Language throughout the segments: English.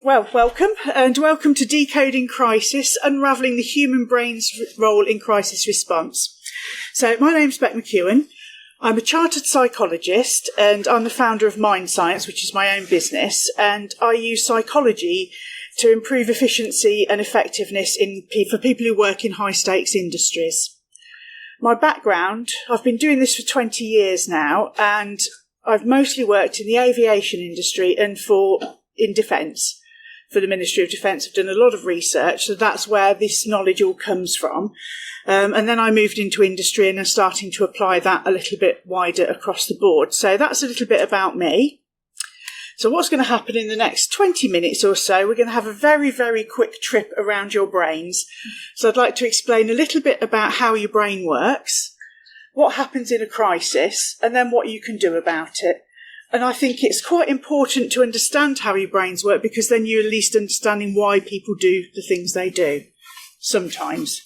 Well, welcome to Decoding Crisis, Unravelling the Human Brain's Role in Crisis Response. So, my name's McKeown. I'm a chartered psychologist and I'm the founder of Mind Science, which is my own business, and I use psychology to improve efficiency and effectiveness for people who work in high-stakes industries. My background, I've been doing this for 20 years now, and I've mostly worked in the aviation industry and in defence. For the Ministry of Defence, I've done a lot of research, so that's where this knowledge all comes from. And then I moved into industry and I'm starting to apply that a little bit wider across the board. So that's a little bit about me. So what's going to happen in the next 20 minutes or so, we're going to have a very, very quick trip around your brains. So I'd like to explain a little bit about how your brain works, what happens in a crisis, and then what you can do about it. And I think it's quite important to understand how your brains work, because then you're at least understanding why people do the things they do, sometimes.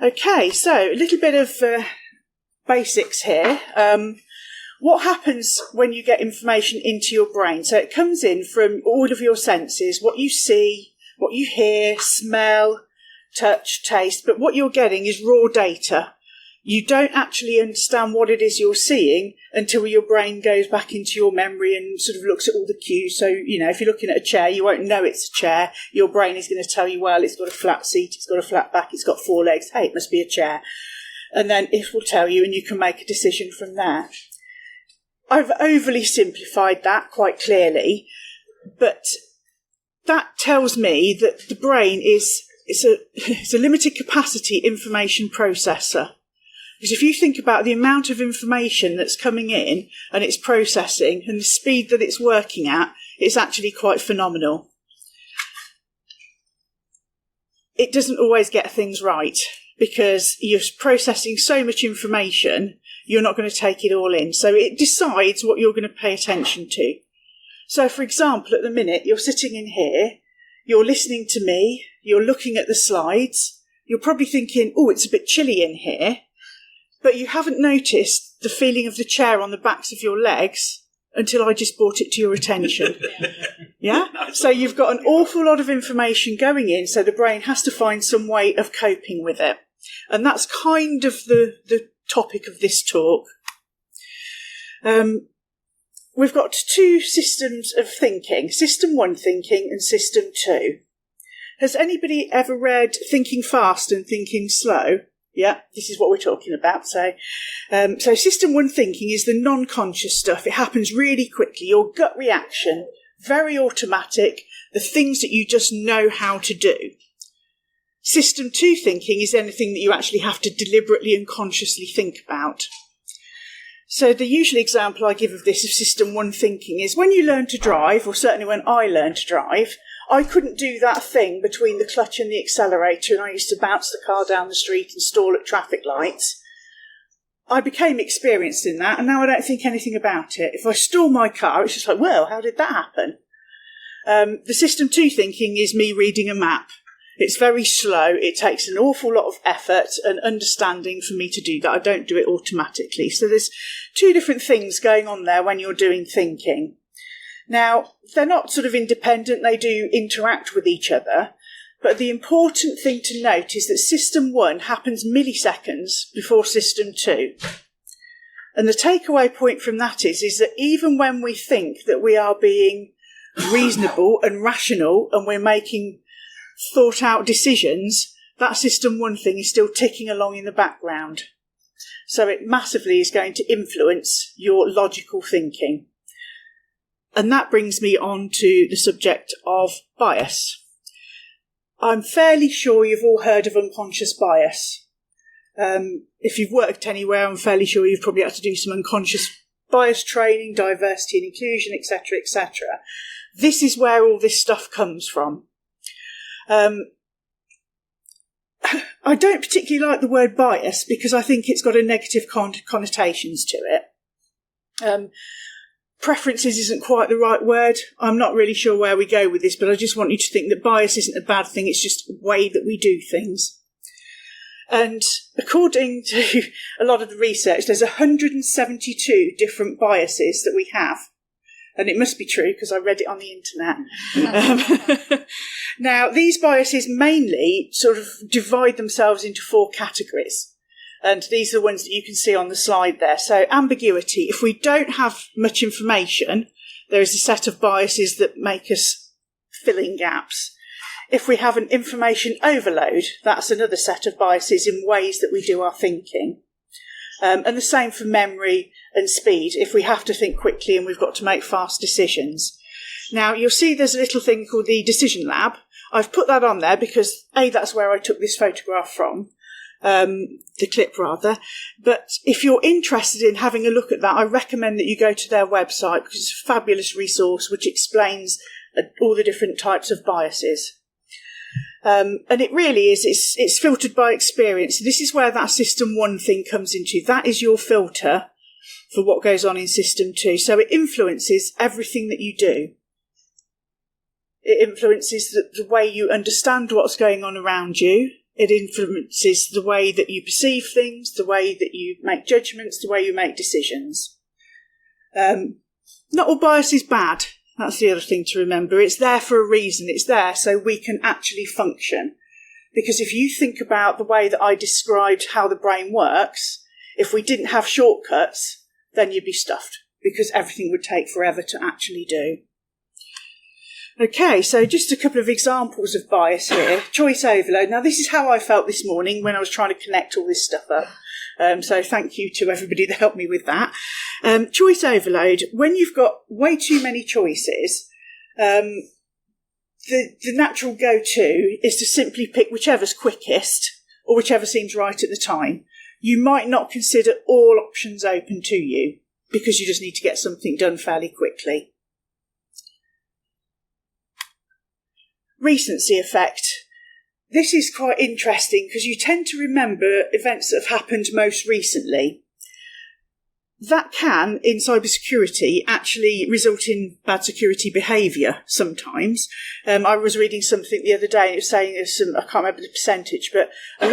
Okay, so a little bit of basics here. What happens when you get information into your brain? So it comes in from all of your senses, what you see, what you hear, smell, touch, taste, but what you're getting is raw data. You don't actually understand what it is you're seeing until your brain goes back into your memory and sort of looks at all the cues. So, if you're looking at a chair, you won't know it's a chair. Your brain is going to tell you, well, it's got a flat seat, it's got a flat back, it's got 4 legs. Hey, it must be a chair. And then it will tell you and you can make a decision from there. I've overly simplified that quite clearly, but that tells me that the brain is a limited capacity information processor. Because if you think about the amount of information that's coming in and it's processing and the speed that it's working at, it's actually quite phenomenal. It doesn't always get things right because you're processing so much information, you're not going to take it all in. So it decides what you're going to pay attention to. So, for example, at the minute, you're sitting in here, you're listening to me, you're looking at the slides, you're probably thinking, oh, it's a bit chilly in here. But you haven't noticed the feeling of the chair on the backs of your legs until I just brought it to your attention. Yeah? So you've got an awful lot of information going in, so the brain has to find some way of coping with it. And that's kind of the topic of this talk. We've got 2 systems of thinking, System 1 thinking and System 2. Has anybody ever read Thinking Fast and Thinking Slow? Yeah, this is what we're talking about. So System 1 thinking is the non-conscious stuff. It happens really quickly. Your gut reaction, very automatic, the things that you just know how to do. System 2 thinking is anything that you actually have to deliberately and consciously think about. So the usual example I give of this of System 1 thinking is when you learn to drive, or certainly when I learned to drive, I couldn't do that thing between the clutch and the accelerator, and I used to bounce the car down the street and stall at traffic lights. I became experienced in that, and now I don't think anything about it. If I stall my car, it's just like, well, how did that happen? The System 2 thinking is me reading a map. It's very slow. It takes an awful lot of effort and understanding for me to do that. I don't do it automatically. So there's 2 different things going on there when you're doing thinking. Now, they're not sort of independent, they do interact with each other, but the important thing to note is that System 1 happens milliseconds before System 2. And the takeaway point from that is that even when we think that we are being reasonable and rational and we're making thought-out decisions, that System 1 thing is still ticking along in the background. So it massively is going to influence your logical thinking. And that brings me on to the subject of bias. I'm fairly sure you've all heard of unconscious bias. If you've worked anywhere, I'm fairly sure you've probably had to do some unconscious bias training, diversity and inclusion, etc., etc. This is where all this stuff comes from. I don't particularly like the word bias because I think it's got a negative connotations to it. Preferences isn't quite the right word. I'm not really sure where we go with this, but I just want you to think that bias isn't a bad thing. It's just a way that we do things. And according to a lot of the research, there's 172 different biases that we have. And it must be true because I read it on the internet. Now, these biases mainly sort of divide themselves into 4 categories. And these are the ones that you can see on the slide there. So ambiguity. If we don't have much information, there is a set of biases that make us fill in gaps. If we have an information overload, that's another set of biases in ways that we do our thinking. And the same for memory and speed, if we have to think quickly and we've got to make fast decisions. Now, you'll see there's a little thing called the Decision Lab. I've put that on there because, A, that's where I took this photograph from, the clip rather. But if you're interested in having a look at that, I recommend that you go to their website because it's a fabulous resource which explains all the different types of biases. And it really is, it's filtered by experience. This is where that System 1 thing comes into. That is your filter for what goes on in System 2. So it influences everything that you do. It influences the way you understand what's going on around you. It influences the way that you perceive things, the way that you make judgments, the way you make decisions. Not all bias is bad. That's the other thing to remember. It's there for a reason. It's there so we can actually function. Because if you think about the way that I described how the brain works, if we didn't have shortcuts, then you'd be stuffed because everything would take forever to actually do. Okay, so just a couple of examples of bias here. Choice overload. Now, this is how I felt this morning when I was trying to connect all this stuff up. So thank you to everybody that helped me with that. Choice overload. When you've got way too many choices, the natural go-to is to simply pick whichever's quickest or whichever seems right at the time. You might not consider all options open to you because you just need to get something done fairly quickly. Recency effect. This is quite interesting because you tend to remember events that have happened most recently. That can, in cybersecurity, actually result in bad security behaviour sometimes. I was reading something the other day and it was saying there's some, I can't remember the percentage, but a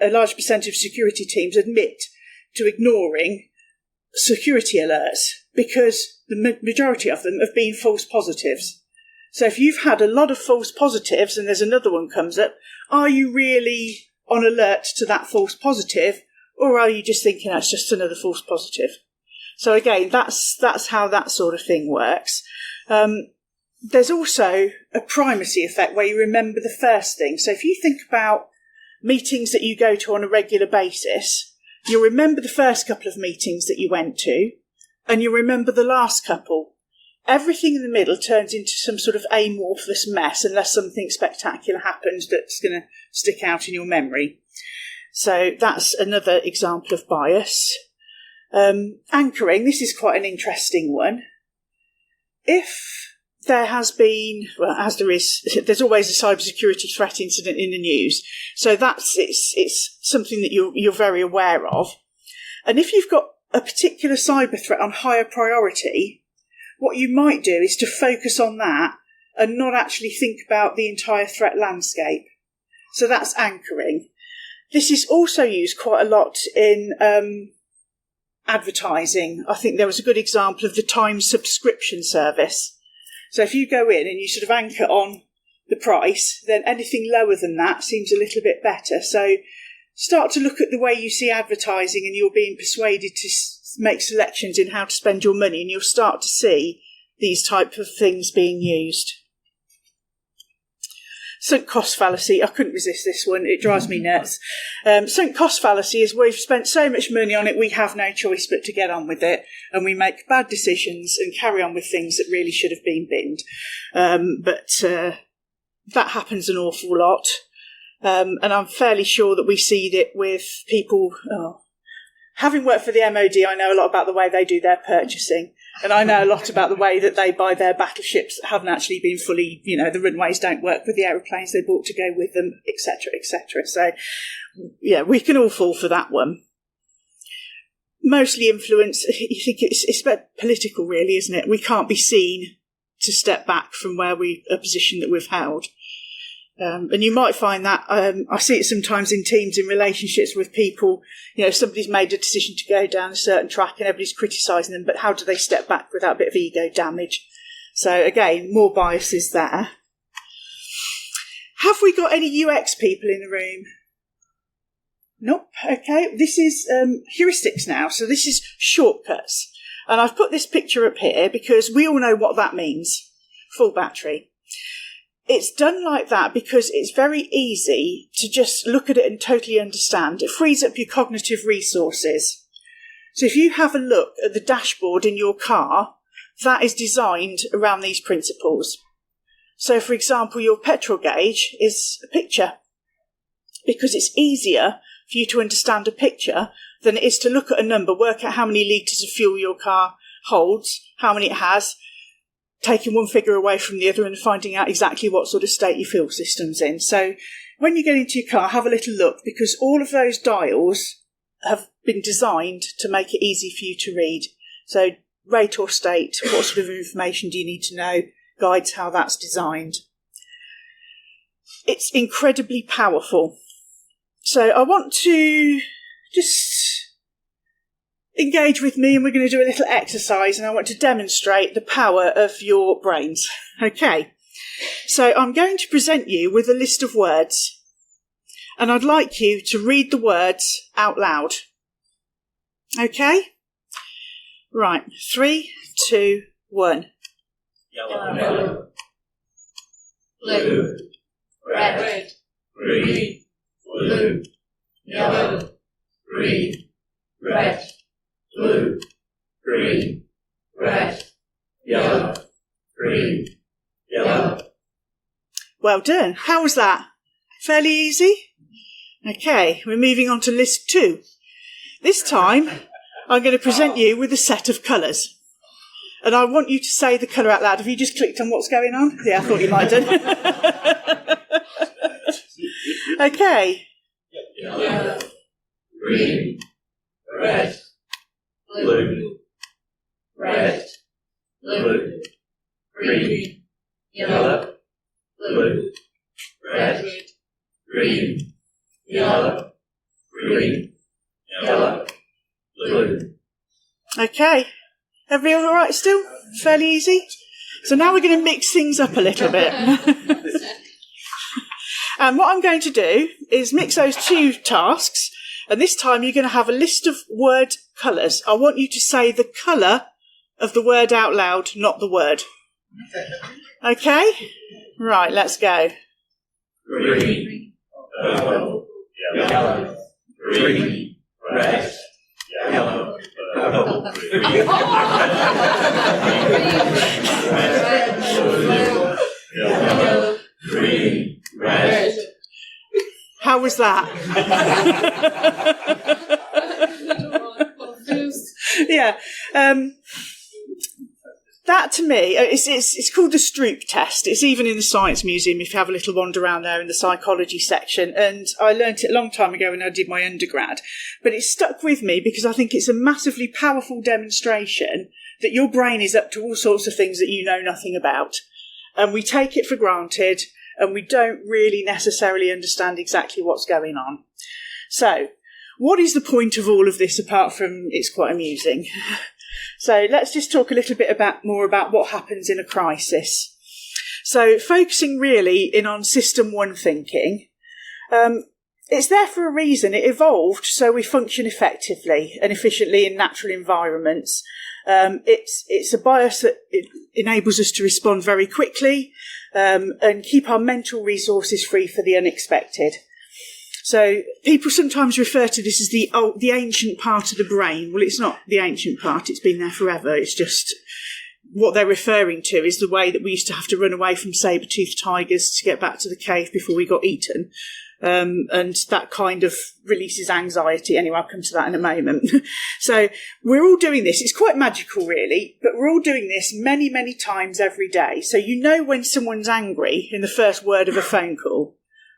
large percentage of security teams admit to ignoring security alerts because the majority of them have been false positives. So if you've had a lot of false positives and there's another one comes up, are you really on alert to that false positive, or are you just thinking that's just another false positive? So again, that's how that sort of thing works. There's also a primacy effect where you remember the first thing. So if you think about meetings that you go to on a regular basis, you'll remember the first couple of meetings that you went to, and you'll remember the last couple. Everything in the middle turns into some sort of amorphous mess unless something spectacular happens that's going to stick out in your memory. So that's another example of bias. Anchoring, this is quite an interesting one. If there has been, well, as there is, there's always a cybersecurity threat incident in the news. So it's something that you're very aware of. And if you've got a particular cyber threat on higher priority, what you might do is to focus on that and not actually think about the entire threat landscape. So that's anchoring. This is also used quite a lot in advertising. I think there was a good example of the Times subscription service. So if you go in and you sort of anchor on the price, then anything lower than that seems a little bit better. So start to look at the way you see advertising and you're being persuaded to make selections in how to spend your money, and you'll start to see these type of things being used. Sunk cost fallacy. I couldn't resist this one. It drives me nuts. Sunk cost fallacy is we've spent so much money on it, we have no choice but to get on with it, and we make bad decisions and carry on with things that really should have been binned. But that happens an awful lot. And I'm fairly sure that we see it with people... Having worked for the MOD, I know a lot about the way they do their purchasing. And I know a lot about the way that they buy their battleships that haven't actually been fully, the runways don't work with the aeroplanes they bought to go with them, etc., etc. So, yeah, we can all fall for that one. Mostly influence, you think it's political really, isn't it? We can't be seen to step back from a position that we've held. And you might find that, I see it sometimes in teams, in relationships with people, somebody's made a decision to go down a certain track and everybody's criticising them, but how do they step back without a bit of ego damage? So again, more biases there. Have we got any UX people in the room? Nope. Okay. This is heuristics now. So this is shortcuts. And I've put this picture up here because we all know what that means. Full battery. It's done like that because it's very easy to just look at it and totally understand. It frees up your cognitive resources. So if you have a look at the dashboard in your car, that is designed around these principles. So, for example, your petrol gauge is a picture because it's easier for you to understand a picture than it is to look at a number, work out how many litres of fuel your car holds, how many it has, taking one figure away from the other and finding out exactly what sort of state your fuel system's in. So when you get into your car, have a little look because all of those dials have been designed to make it easy for you to read. So rate or state, what sort of information do you need to know, guides how that's designed. It's incredibly powerful. So I want to just engage with me and we're going to do a little exercise and I want to demonstrate the power of your brains. Okay, so I'm going to present you with a list of words and I'd like you to read the words out loud. Okay? Right, 3, 2, 1. Yellow, blue, red, green, blue, yellow, green, red, blue, green, red, yellow, green, yellow. Well done. How was that? Fairly easy? Okay, we're moving on to list 2. This time, I'm going to present you with a set of colours. And I want you to say the colour out loud. Have you just clicked on what's going on? Yeah, I thought you might have done. Okay. Yellow, green, red, blue, red, blue, green, yellow, blue, red, green, yellow, green, yellow, blue. Okay. Everybody all right still? Fairly easy? So now we're going to mix things up a little bit. And what I'm going to do is mix those 2 tasks. And this time you're going to have a list of word colours. I want you to say the colour of the word out loud, not the word. Okay? Right, let's go. Green, purple, yellow, green, red, yellow, purple, green, red, blue, yellow, green, red. How was that? Yeah. That to me, it's called the Stroop test. It's even in the Science Museum if you have a little wander around there in the psychology section. And I learnt it a long time ago when I did my undergrad. But it stuck with me because I think it's a massively powerful demonstration that your brain is up to all sorts of things that you know nothing about. And we take it for granted and we don't really necessarily understand exactly what's going on. So, what is the point of all of this apart from it's quite amusing? So let's just talk a little bit more about what happens in a crisis. So focusing really in on system 1 thinking, it's there for a reason. It evolved so we function effectively and efficiently in natural environments. It's a bias that it enables us to respond very quickly and keep our mental resources free for the unexpected. So people sometimes refer to this as the ancient part of the brain. Well, it's not the ancient part. It's been there forever. It's just what they're referring to is the way that we used to have to run away from saber-toothed tigers to get back to the cave before we got eaten. And that kind of releases anxiety. Anyway, I'll come to that in a moment. So we're all doing this. It's quite magical, really, but we're all doing this many, many times every day. So you know when someone's angry in the first word of a phone call.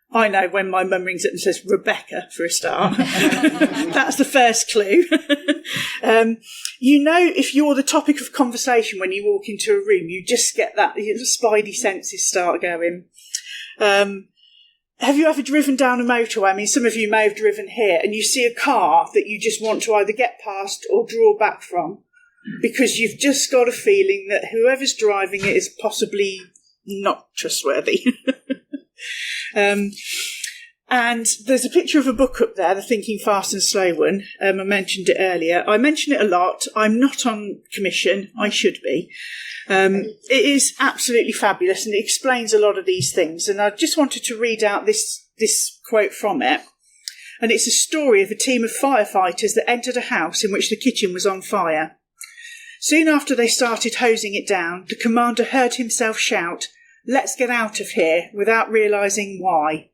I know when my mum rings up and says, Rebecca, for a start. That's the first clue. You know if you're the topic of conversation when you walk into a room, you just get that, your spidey senses start going. have you ever driven down a motorway? I mean, some of you may have driven here, and you see a car that you just want to either get past or draw back from, because you've just got a feeling that whoever's driving it is possibly not trustworthy. And there's a picture of a book up there, the Thinking Fast and Slow one. I mentioned it earlier. I mention it a lot. I'm not on commission. I should be. It is absolutely fabulous, and it explains a lot of these things. And I just wanted to read out this quote from it. And it's a story of a team of firefighters that entered a house in which the kitchen was on fire. Soon after they started hosing it down, the commander heard himself shout, "Let's get out of here," without realising why.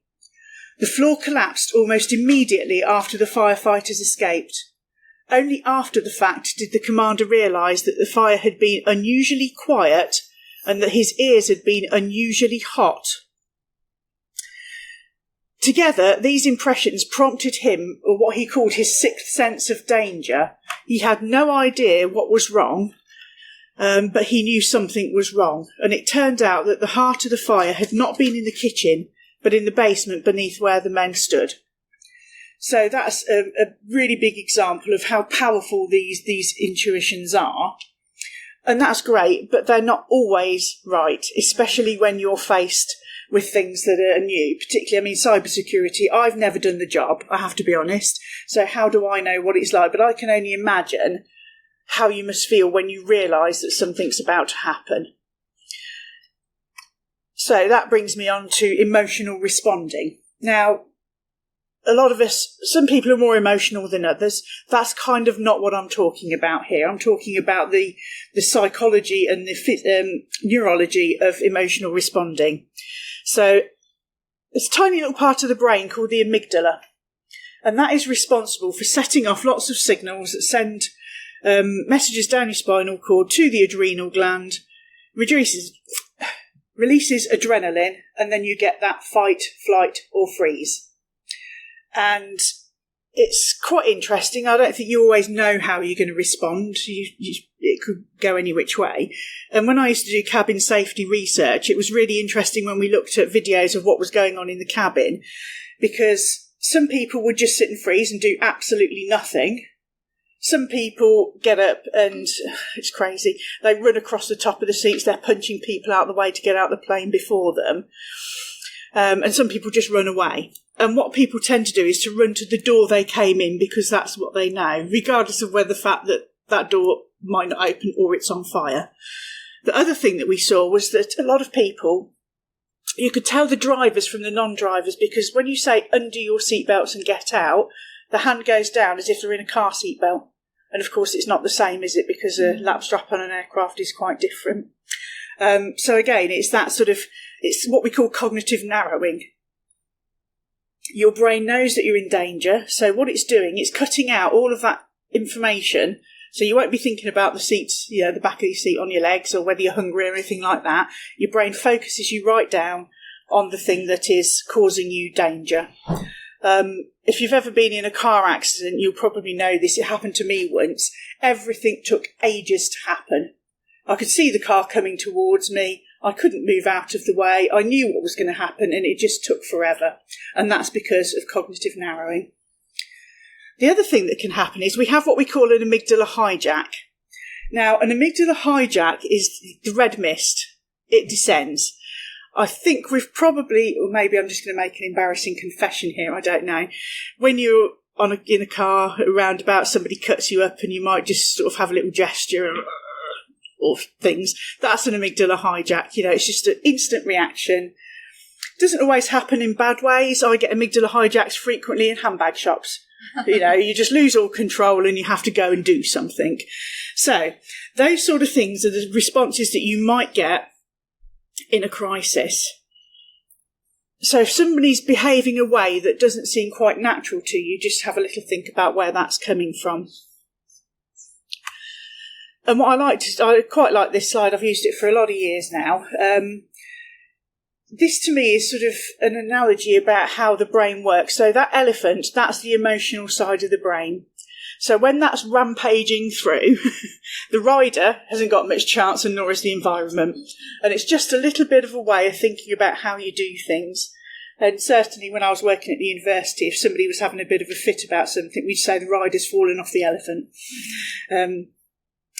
The floor collapsed almost immediately after the firefighters escaped. Only after the fact did the commander realise that the fire had been unusually quiet and that his ears had been unusually hot. Together, these impressions prompted him, or what he called his sixth sense of danger. He had no idea what was wrong, but he knew something was wrong. And it turned out that the heart of the fire had not been in the kitchen, but in the basement beneath where the men stood. So that's a really big example of how powerful these intuitions are. And that's great, but they're not always right, especially when you're faced with things that are new, particularly, cybersecurity. I've never done the job, I have to be honest. So how do I know what it's like? But I can only imagine how you must feel when you realise that something's about to happen. So that brings me on to emotional responding. Now, a lot of us, some people are more emotional than others. That's kind of not what I'm talking about here. I'm talking about the psychology and the neurology of emotional responding. So it's a tiny little part of the brain called the amygdala. And that is responsible for setting off lots of signals that send messages down your spinal cord to the adrenal gland, releases adrenaline, and then you get that fight, flight, or freeze. And it's quite interesting. I don't think you always know how you're going to respond. It could go any which way. And when I used to do cabin safety research, it was really interesting when we looked at videos of what was going on in the cabin, because some people would just sit and freeze and do absolutely nothing. Some people get up and, it's crazy, they run across the top of the seats, they're punching people out of the way to get out the plane before them. And some people just run away. And what people tend to do is to run to the door they came in, because that's what they know, regardless of whether the fact that that door might not open or it's on fire. The other thing that we saw was that a lot of people, you could tell the drivers from the non-drivers, because when you say undo your seatbelts and get out, the hand goes down as if they're in a car seatbelt. And of course it's not the same, is it? Because a lap strap on an aircraft is quite different. So again, it's that sort of, it's what we call cognitive narrowing. Your brain knows that you're in danger, so what it's doing, it's cutting out all of that information, so you won't be thinking about the seats, the back of your seat on your legs, or whether you're hungry or anything like that. Your brain focuses you right down on the thing that is causing you danger. If you've ever been in a car accident, you'll probably know this. It happened to me once. Everything took ages to happen. I could see the car coming towards me. I couldn't move out of the way. I knew what was going to happen, and it just took forever. And that's because of cognitive narrowing. The other thing that can happen is we have what we call an amygdala hijack. Now, an amygdala hijack is the red mist. It descends. I think we've probably, or maybe I'm just going to make an embarrassing confession here, I don't know. When you're in a car, a roundabout, somebody cuts you up and you might just sort of have a little gesture or things. That's an amygdala hijack. It's just an instant reaction. It doesn't always happen in bad ways. I get amygdala hijacks frequently in handbag shops. You just lose all control and you have to go and do something. So those sort of things are the responses that you might get in a crisis. So if somebody's behaving a way that doesn't seem quite natural to you, just have a little think about where that's coming from. And what I quite like this slide. I've used it for a lot of years now. This to me is sort of an analogy about how the brain works. So that elephant, that's the emotional side of the brain. So when that's rampaging through, the rider hasn't got much chance, and nor is the environment. And it's just a little bit of a way of thinking about how you do things. And certainly when I was working at the university, if somebody was having a bit of a fit about something, we'd say the rider's fallen off the elephant.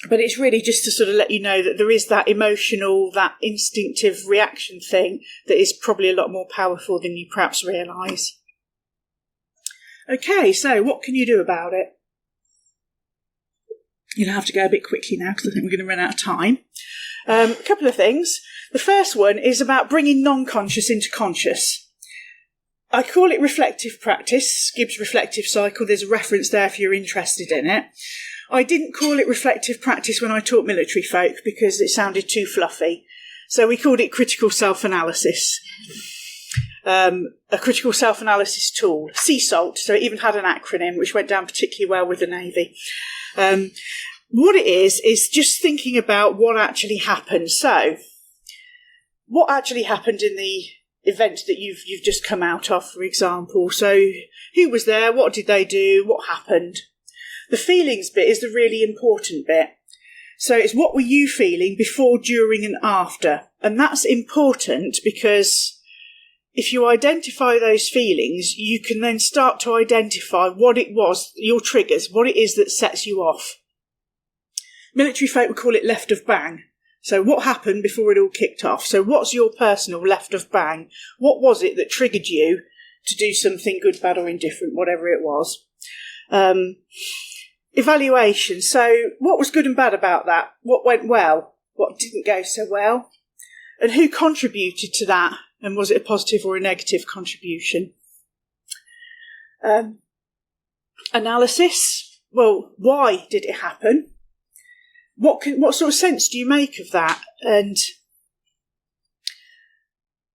But it's really just to sort of let you know that there is that emotional, that instinctive reaction thing that is probably a lot more powerful than you perhaps realise. Okay, so what can you do about it? You're going to have to go a bit quickly now because I think we're going to run out of time. A couple of things. The first one is about bringing non-conscious into conscious. I call it reflective practice, Gibbs reflective cycle. There's a reference there if you're interested in it. I didn't call it reflective practice when I taught military folk because it sounded too fluffy. So we called it critical self-analysis. A critical self-analysis tool, CSALT. So it even had an acronym which went down particularly well with the Navy. What it is just thinking about what actually happened. So what actually happened in the event that you've just come out of, for example. So who was there? What did they do? What happened? The feelings bit is the really important bit. So it's what were you feeling before, during and after? And that's important because if you identify those feelings, you can then start to identify what it was, your triggers, what it is that sets you off. Military folk would call it left of bang. So what happened before it all kicked off? So what's your personal left of bang? What was it that triggered you to do something good, bad or indifferent, whatever it was? Evaluation. So what was good and bad about that? What went well? What didn't go so well? And who contributed to that? And was it a positive or a negative contribution? Analysis. Well, why did it happen? What sort of sense do you make of that? And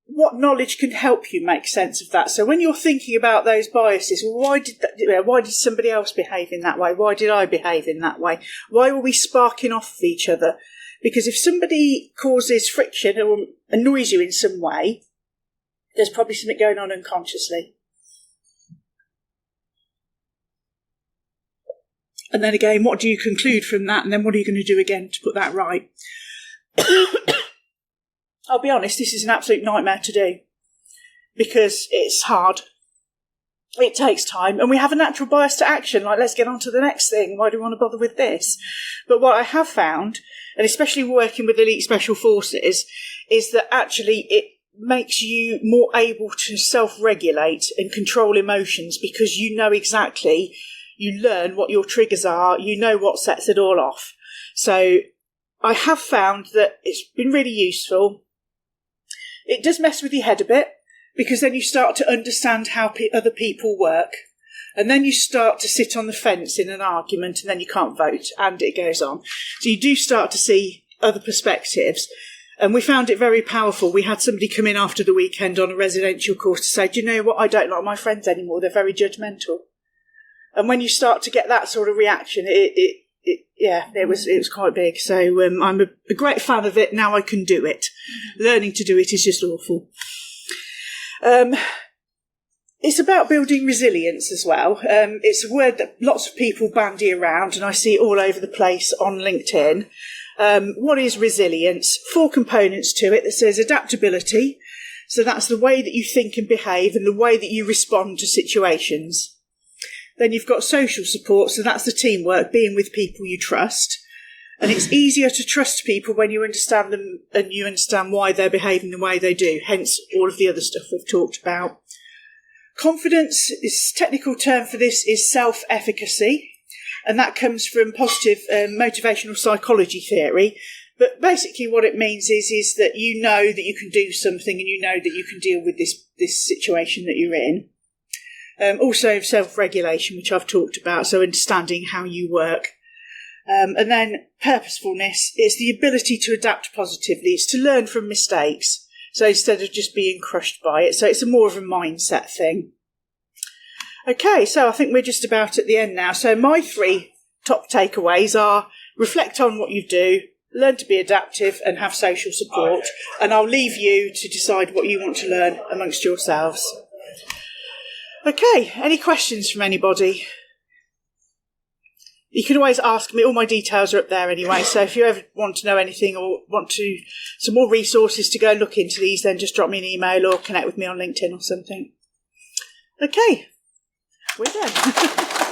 what knowledge can help you make sense of that? So when you're thinking about those biases, well, why did somebody else behave in that way? Why did I behave in that way? Why were we sparking off of each other? Because if somebody causes friction or annoys you in some way, there's probably something going on unconsciously. And then again, what do you conclude from that? And then what are you going to do again to put that right? I'll be honest, this is an absolute nightmare to do because it's hard. It takes time. And we have a natural bias to action, like let's get on to the next thing. Why do we want to bother with this? But what I have found, and especially working with elite special forces, is that actually it makes you more able to self-regulate and control emotions because you know exactly. You learn what your triggers are, you know what sets it all off. So I have found that it's been really useful. It does mess with your head a bit because then you start to understand how other people work. And then you start to sit on the fence in an argument and then you can't vote and it goes on. So you do start to see other perspectives. And we found it very powerful. We had somebody come in after the weekend on a residential course to say, do you know what, I don't like my friends anymore, they're very judgmental. And when you start to get that sort of reaction, it was quite big. So I'm a great fan of it. Now I can do it. Learning to do it is just awful. It's about building resilience as well. It's a word that lots of people bandy around, and I see it all over the place on LinkedIn. What is resilience? 4 components to it. That says adaptability. So that's the way that you think and behave and the way that you respond to situations. Then you've got social support, so that's the teamwork, being with people you trust. And it's easier to trust people when you understand them and you understand why they're behaving the way they do, hence all of the other stuff we've talked about. Confidence, is technical term for this, is self-efficacy, and that comes from positive motivational psychology theory. But basically what it means is that you know that you can do something and you know that you can deal with this situation that you're in. Also self-regulation, which I've talked about, so understanding how you work. And then purposefulness is the ability to adapt positively. It's to learn from mistakes. So instead of just being crushed by it. So it's more of a mindset thing. Okay, so I think we're just about at the end now. So my 3 top takeaways are reflect on what you do, learn to be adaptive and have social support. And I'll leave you to decide what you want to learn amongst yourselves. Okay, any questions from anybody? You can always ask me. All my details are up there anyway. So if you ever want to know anything or want some more resources to go and look into these, then just drop me an email or connect with me on LinkedIn or something. Okay, we're done.